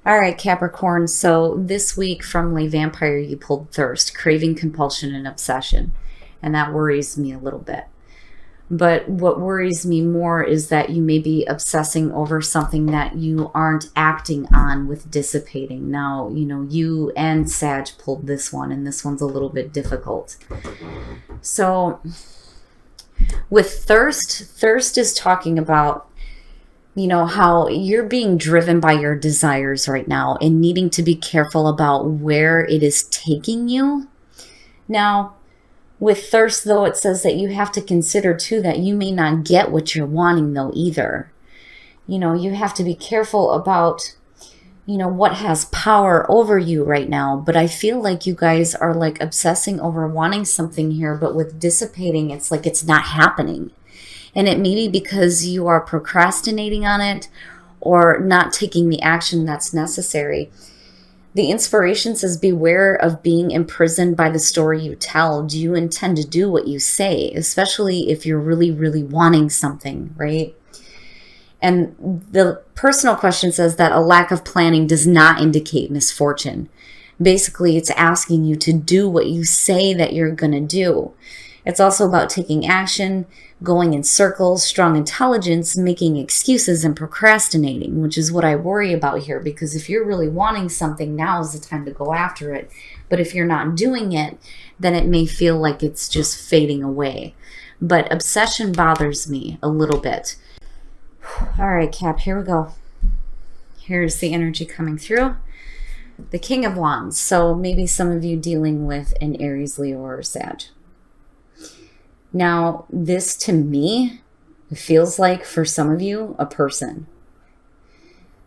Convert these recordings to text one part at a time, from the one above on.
All right, Capricorn. So this week from Le Vampire, you pulled thirst, craving, compulsion, and obsession. And that worries me a little bit. But what worries me more is that you may be obsessing over something that you aren't acting on with dissipating. Now, you and Sag pulled this one, and this one's a little bit difficult. So with thirst is talking about how you're being driven by your desires right now and needing to be careful about where it is taking you. Now, with thirst, though, it says that you have to consider, too, that you may not get what you're wanting, though, either. You have to be careful about, what has power over you right now. But I feel like you guys are, obsessing over wanting something here, but with dissipating, it's like it's not happening. And it may be because you are procrastinating on it or not taking the action that's necessary. The inspiration says, beware of being imprisoned by the story you tell. Do you intend to do what you say, especially if you're really, really wanting something, right? And the personal question says that a lack of planning does not indicate misfortune. Basically, it's asking you to do what you say that you're going to do. It's also about taking action, going in circles, strong intelligence, making excuses, and procrastinating, which is what I worry about here. Because if you're really wanting something, now is the time to go after it. But if you're not doing it, then it may feel like it's just fading away. But obsession bothers me a little bit. All right, Cap, here we go. Here's the energy coming through. The King of Wands. So maybe some of you dealing with an Aries, Leo, or Sag. Now, this to me feels like, for some of you, a person.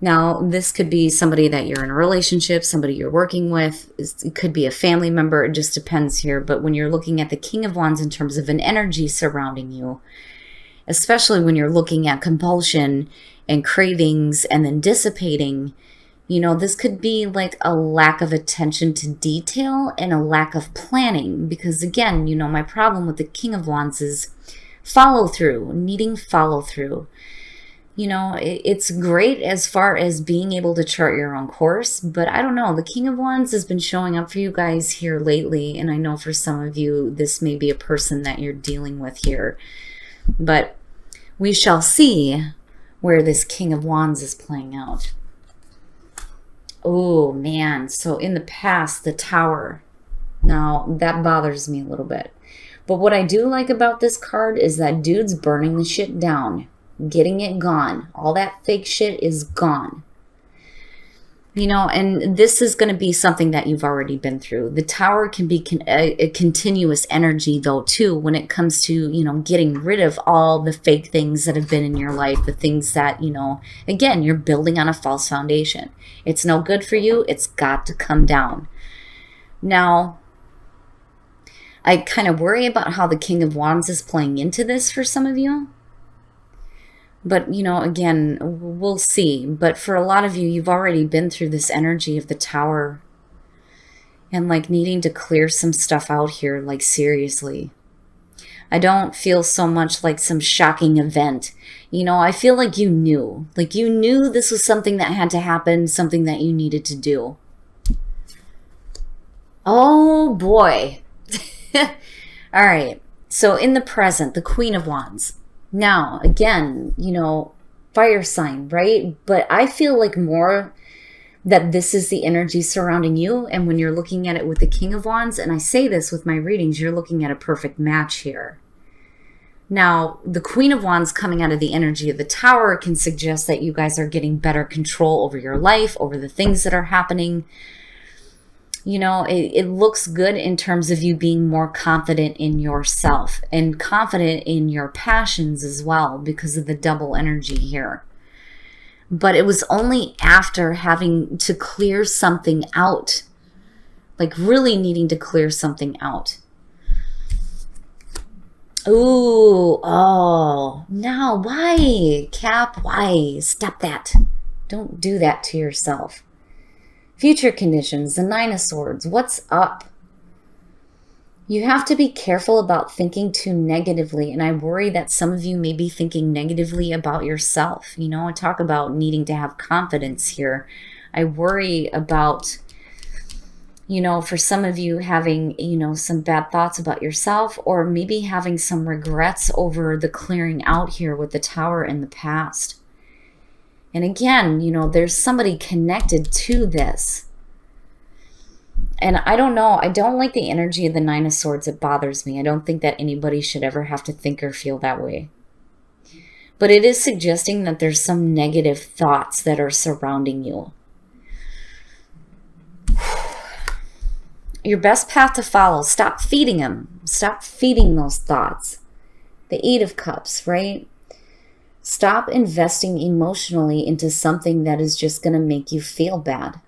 Now, this could be somebody that you're in a relationship, somebody you're working with. It could be a family member. It just depends here. But when you're looking at the King of Wands in terms of an energy surrounding you, especially when you're looking at compulsion and cravings and then dissipating, this could be like a lack of attention to detail and a lack of planning. Because again, my problem with the King of Wands is follow through, needing follow through. It's great as far as being able to chart your own course, but I don't know. The King of Wands has been showing up for you guys here lately. And I know for some of you, this may be a person that you're dealing with here. But we shall see where this King of Wands is playing out. Oh, man. So in the past, the Tower. Now, that bothers me a little bit. But what I do like about this card is that dude's burning the shit down. Getting it gone. All that fake shit is gone. And this is going to be something that you've already been through. The Tower can be a continuous energy, though, too, when it comes to, getting rid of all the fake things that have been in your life, the things that, again, you're building on a false foundation. It's no good for you. It's got to come down. Now, I kind of worry about how the King of Wands is playing into this for some of you. But, again, we'll see. But for a lot of you, you've already been through this energy of the Tower. And, needing to clear some stuff out here, seriously. I don't feel so much like some shocking event. I feel like you knew. Like you knew this was something that had to happen, something that you needed to do. Oh, boy. All right. So, in the present, the Queen of Wands. Now, again, fire sign, right? But I feel like more that this is the energy surrounding you. And when you're looking at it with the King of Wands, and I say this with my readings, you're looking at a perfect match here. Now, the Queen of Wands coming out of the energy of the Tower can suggest that you guys are getting better control over your life, over the things that are happening. It looks good in terms of you being more confident in yourself and confident in your passions as well because of the double energy here. But it was only after having to clear something out, really needing to clear something out. Ooh, oh, now why? Cap, why? Stop that. Don't do that to yourself. Future conditions, the Nine of Swords. What's up? You have to be careful about thinking too negatively. And I worry that some of you may be thinking negatively about yourself. I talk about needing to have confidence here. I worry about, for some of you having, some bad thoughts about yourself, or maybe having some regrets over the clearing out here with the Tower in the past. And again, there's somebody connected to this. And I don't know. I don't like the energy of the Nine of Swords. It bothers me. I don't think that anybody should ever have to think or feel that way. But it is suggesting that there's some negative thoughts that are surrounding you. Your best path to follow. Stop feeding them. Stop feeding those thoughts. The Eight of Cups, right? Stop investing emotionally into something that is just going to make you feel bad,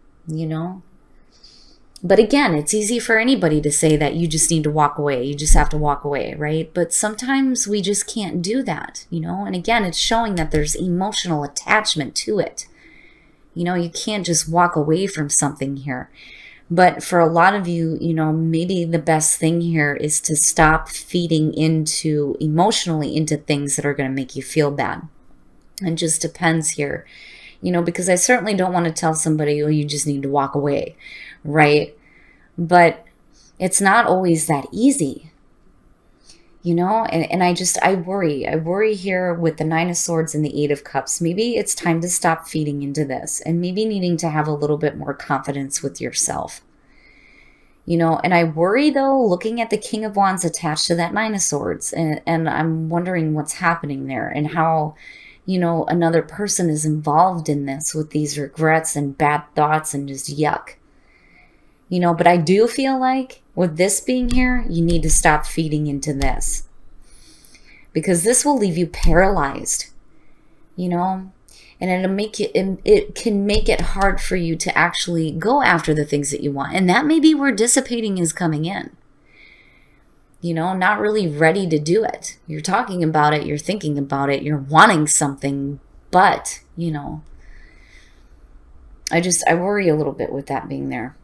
But again, it's easy for anybody to say that you just need to walk away. You just have to walk away, right? But sometimes we just can't do that, And again, it's showing that there's emotional attachment to it. You can't just walk away from something here. But for a lot of you, maybe the best thing here is to stop feeding emotionally into things that are going to make you feel bad. It just depends here, because I certainly don't want to tell somebody, oh, you just need to walk away, right? But it's not always that easy, and I worry here with the Nine of Swords and the Eight of Cups. Maybe it's time to stop feeding into this, and maybe needing to have a little bit more confidence with yourself, and I worry though, looking at the King of Wands attached to that Nine of Swords, and I'm wondering what's happening there and how, another person is involved in this with these regrets and bad thoughts and just yuck. But I do feel like with this being here, you need to stop feeding into this, because this will leave you paralyzed, and it can make it hard for you to actually go after the things that you want. And that may be where dissipating is coming in, not really ready to do it. You're talking about it. You're thinking about it. You're wanting something, but, I worry a little bit with that being there.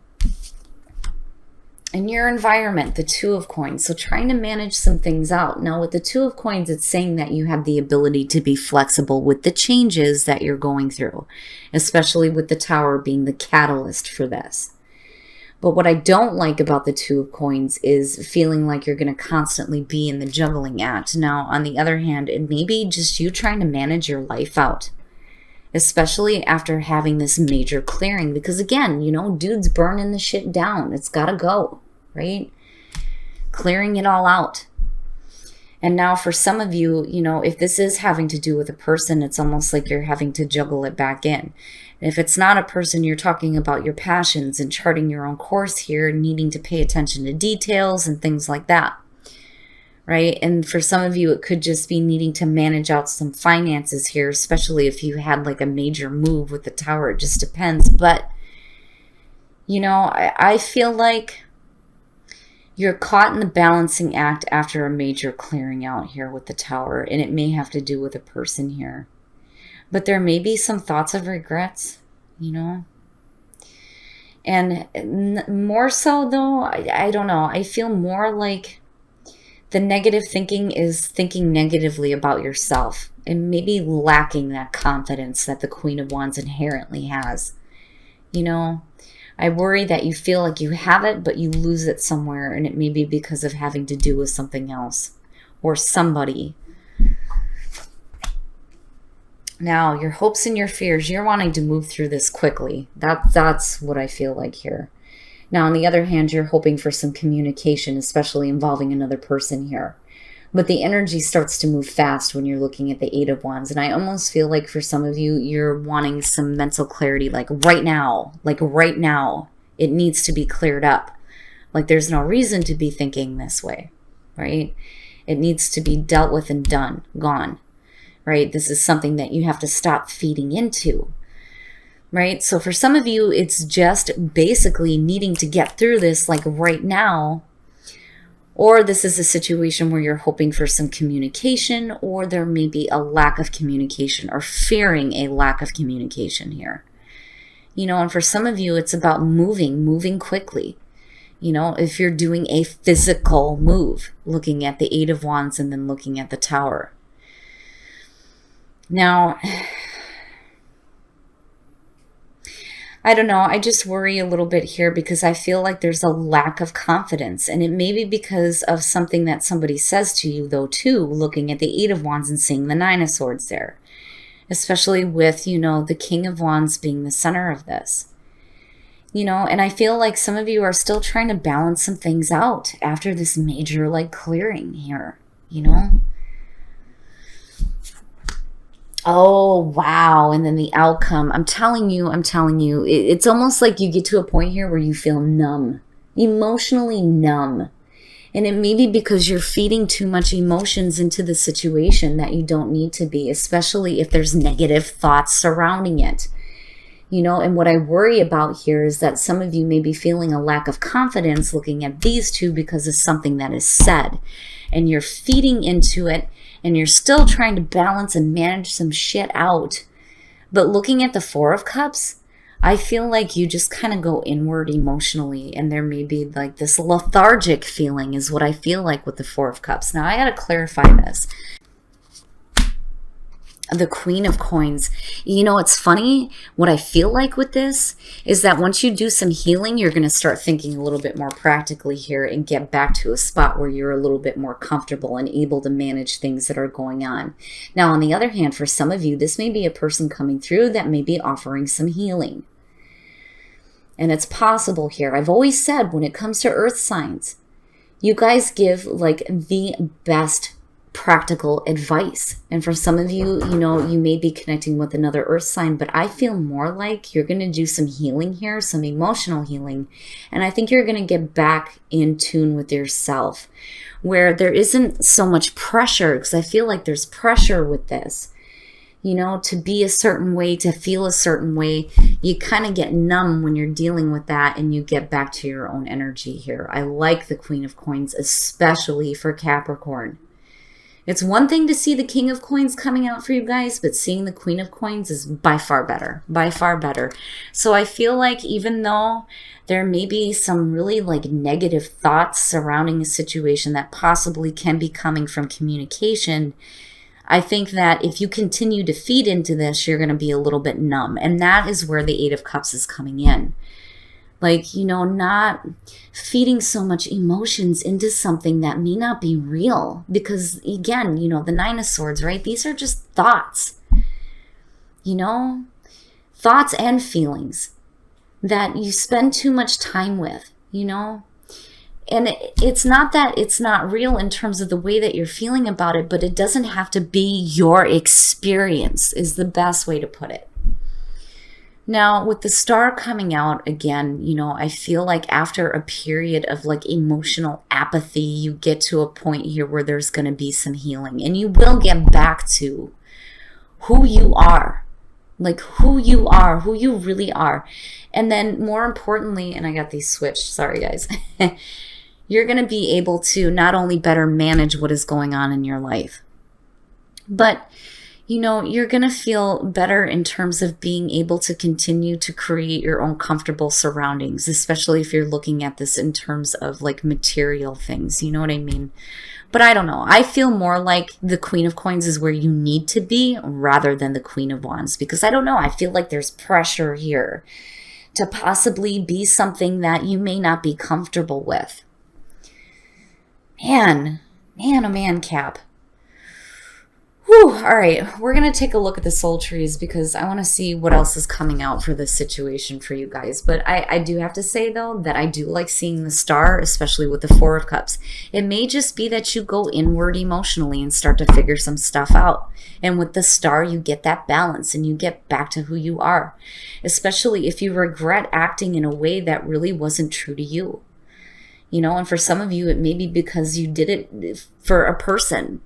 In your environment, the Two of Coins. So trying to manage some things out. Now with the Two of Coins, it's saying that you have the ability to be flexible with the changes that you're going through, especially with the Tower being the catalyst for this. But what I don't like about the Two of Coins is feeling like you're going to constantly be in the juggling act. Now, on the other hand, it may be just you trying to manage your life out, especially after having this major clearing. Because again, dude's burning the shit down. It's got to go, right? Clearing it all out. And now for some of you, if this is having to do with a person, it's almost like you're having to juggle it back in. And if it's not a person, you're talking about your passions and charting your own course here, needing to pay attention to details and things like that. Right? And for some of you, it could just be needing to manage out some finances here, especially if you had like a major move with the Tower. It just depends. But, I feel like you're caught in the balancing act after a major clearing out here with the Tower. And it may have to do with a person here. But there may be some thoughts of regrets, And more so, though, I don't know. I feel more like the negative thinking is thinking negatively about yourself and maybe lacking that confidence that the Queen of Wands inherently has. I worry that you feel like you have it, but you lose it somewhere, and it may be because of having to do with something else or somebody. Now, your hopes and your fears, you're wanting to move through this quickly. That's what I feel like here. Now, on the other hand, you're hoping for some communication, especially involving another person here. But the energy starts to move fast when you're looking at the Eight of Wands. And I almost feel like for some of you, you're wanting some mental clarity, like right now. Like right now, it needs to be cleared up. Like there's no reason to be thinking this way, right? It needs to be dealt with and done, gone, right? This is something that you have to stop feeding into. Right? So for some of you, it's just basically needing to get through this like right now. Or this is a situation where you're hoping for some communication, or there may be a lack of communication or fearing a lack of communication here. And for some of you, it's about moving quickly. If you're doing a physical move, looking at the Eight of Wands and then looking at the Tower. Now, I don't know. I just worry a little bit here because I feel like there's a lack of confidence. And it may be because of something that somebody says to you, though, too, looking at the Eight of Wands and seeing the Nine of Swords there. Especially with, the King of Wands being the center of this. And I feel like some of you are still trying to balance some things out after this major, clearing here, Oh, wow. And then the outcome. I'm telling you, it's almost like you get to a point here where you feel numb, emotionally numb. And it may be because you're feeding too much emotions into the situation that you don't need to be, especially if there's negative thoughts surrounding it. And what I worry about here is that some of you may be feeling a lack of confidence looking at these two because of something that is said. And you're feeding into it, and you're still trying to balance and manage some shit out. But looking at the Four of Cups, I feel like you just kind of go inward emotionally, and there may be this lethargic feeling is what I feel like with the Four of Cups. Now, I got to clarify this. The Queen of Coins. It's funny. What I feel like with this is that once you do some healing, you're going to start thinking a little bit more practically here and get back to a spot where you're a little bit more comfortable and able to manage things that are going on. Now, on the other hand, for some of you, this may be a person coming through that may be offering some healing. And it's possible here. I've always said when it comes to earth signs, you guys give the best practical advice. And for some of you, you may be connecting with another earth sign, but I feel more like you're going to do some healing here, some emotional healing. And I think you're going to get back in tune with yourself where there isn't so much pressure, because I feel like there's pressure with this, to be a certain way, to feel a certain way. You kind of get numb when you're dealing with that, and you get back to your own energy here. I like the Queen of Coins, especially for Capricorn. It's one thing to see the King of Coins coming out for you guys, but seeing the Queen of Coins is by far better, by far better. So I feel like even though there may be some really negative thoughts surrounding a situation that possibly can be coming from communication, I think that if you continue to feed into this, you're going to be a little bit numb. And that is where the Eight of Cups is coming in. Not feeding so much emotions into something that may not be real. Because again, the Nine of Swords, right? These are just thoughts, thoughts and feelings that you spend too much time with, And it's not that it's not real in terms of the way that you're feeling about it, but it doesn't have to be your experience is the best way to put it. Now, with the Star coming out again, I feel like after a period of emotional apathy, you get to a point here where there's going to be some healing, and you will get back to who you are, who you are, who you really are. And then more importantly, and I got these switched, sorry guys, you're going to be able to not only better manage what is going on in your life, but you're going to feel better in terms of being able to continue to create your own comfortable surroundings, especially if you're looking at this in terms of material things. You know what I mean? But I don't know. I feel more like the Queen of Coins is where you need to be rather than the Queen of Wands, because I don't know. I feel like there's pressure here to possibly be something that you may not be comfortable with. Man, oh man, Cap. Whew, all right, we're going to take a look at the soul trees because I want to see what else is coming out for this situation for you guys. But I do have to say, though, that I do like seeing the Star, especially with the Four of Cups. It may just be that you go inward emotionally and start to figure some stuff out. And with the Star, you get that balance and you get back to who you are, especially if you regret acting in a way that really wasn't true to you. And for some of you, it may be because you did it for a person,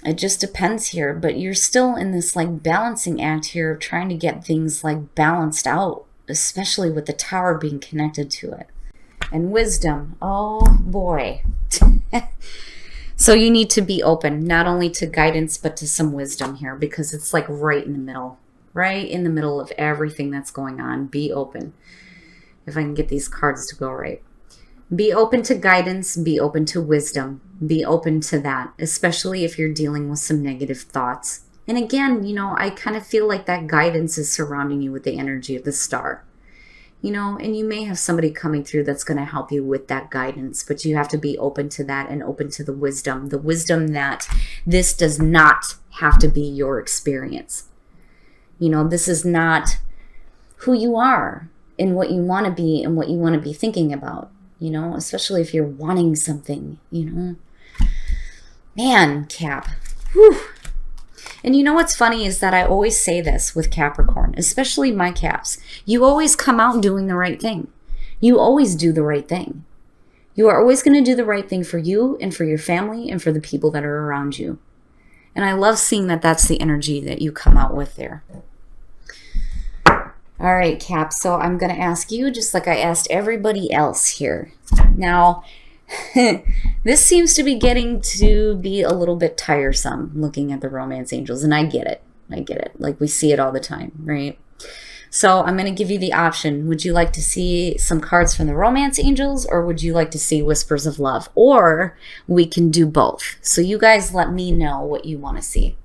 It just depends here, but you're still in this balancing act here of trying to get things balanced out, especially with the Tower being connected to it. And wisdom, oh boy. So you need to be open, not only to guidance, but to some wisdom here, because it's right in the middle of everything that's going on. Be open. If I can get these cards to go right. Be open to guidance, be open to wisdom, be open to that, especially if you're dealing with some negative thoughts. And again, you know, I kind of feel like that guidance is surrounding you with the energy of the star. You know, and you may have somebody coming through that's going to help you with that guidance, but you have to be open to that and open to the wisdom that this does not have to be your experience. You know, this is not who you are and what you want to be and what you want to be thinking about, you know, especially if you're wanting something, you know. Man, Cap. Whew. And you know what's funny is that I always say this with Capricorn, especially my Caps. You always come out doing the right thing. You always do the right thing. You are always going to do the right thing for you and for your family and for the people that are around you. And I love seeing that that's the energy that you come out with there. All right, Cap. So I'm going to ask you just like I asked everybody else here. Now, this seems to be getting to be a little bit tiresome looking at the romance angels, and I get it. Like, we see it all the time, right? So I'm going to give you the option. Would you like to see some cards from the romance angels, or would you like to see whispers of love? Or we can do both. So you guys let me know what you want to see.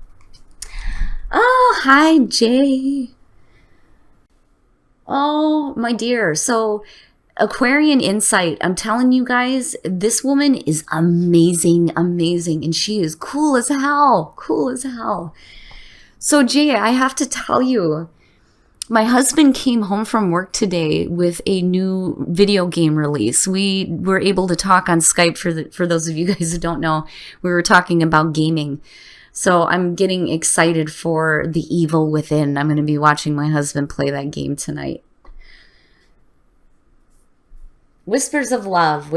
Oh, hi, Jay. Oh, my dear. So Aquarian insight, I'm telling you guys, this woman is amazing, and she is cool as hell. So Jay, I have to tell you, my husband came home from work today with a new video game release. We were able to talk on Skype. For those of you guys who don't know, we were talking about gaming. So I'm getting excited for The Evil Within. I'm going to be watching my husband play that game tonight. Whispers of love,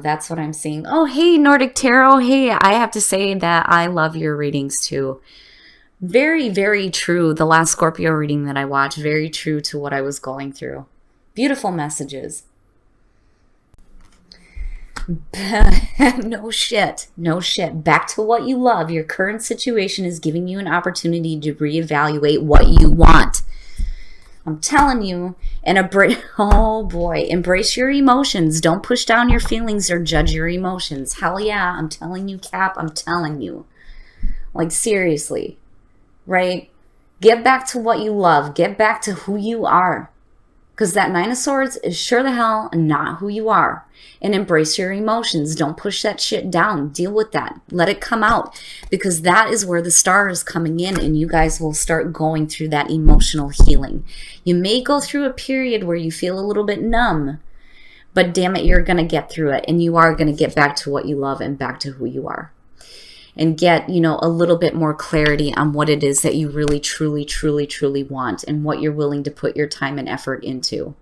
that's what I'm seeing. Oh, hey, Nordic Tarot. Hey, I have to say that I love your readings too. Very, very true. The last Scorpio reading that I watched, very true to what I was going through. Beautiful messages. No shit. Back to what you love. Your current situation is giving you an opportunity to reevaluate what you want. I'm telling you, and embrace your emotions. Don't push down your feelings or judge your emotions. Hell yeah, I'm telling you, Cap, I'm telling you. Like, seriously, right? Get back to what you love. Get back to who you are. Because that Nine of Swords is sure the hell not who you are. And embrace your emotions. Don't push that shit down. Deal with that. Let it come out. Because that is where the star is coming in, and you guys will start going through that emotional healing. You may go through a period where you feel a little bit numb. But damn it, you're going to get through it. And you are going to get back to what you love and back to who you are. And get, you know, a little bit more clarity on what it is that you really, truly want, and what you're willing to put your time and effort into,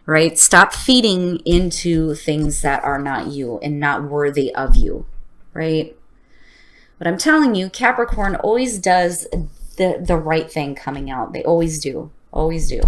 right? Stop feeding into things that are not you and not worthy of you, right? But I'm telling you, Capricorn always does the right thing coming out. They always do. Always do.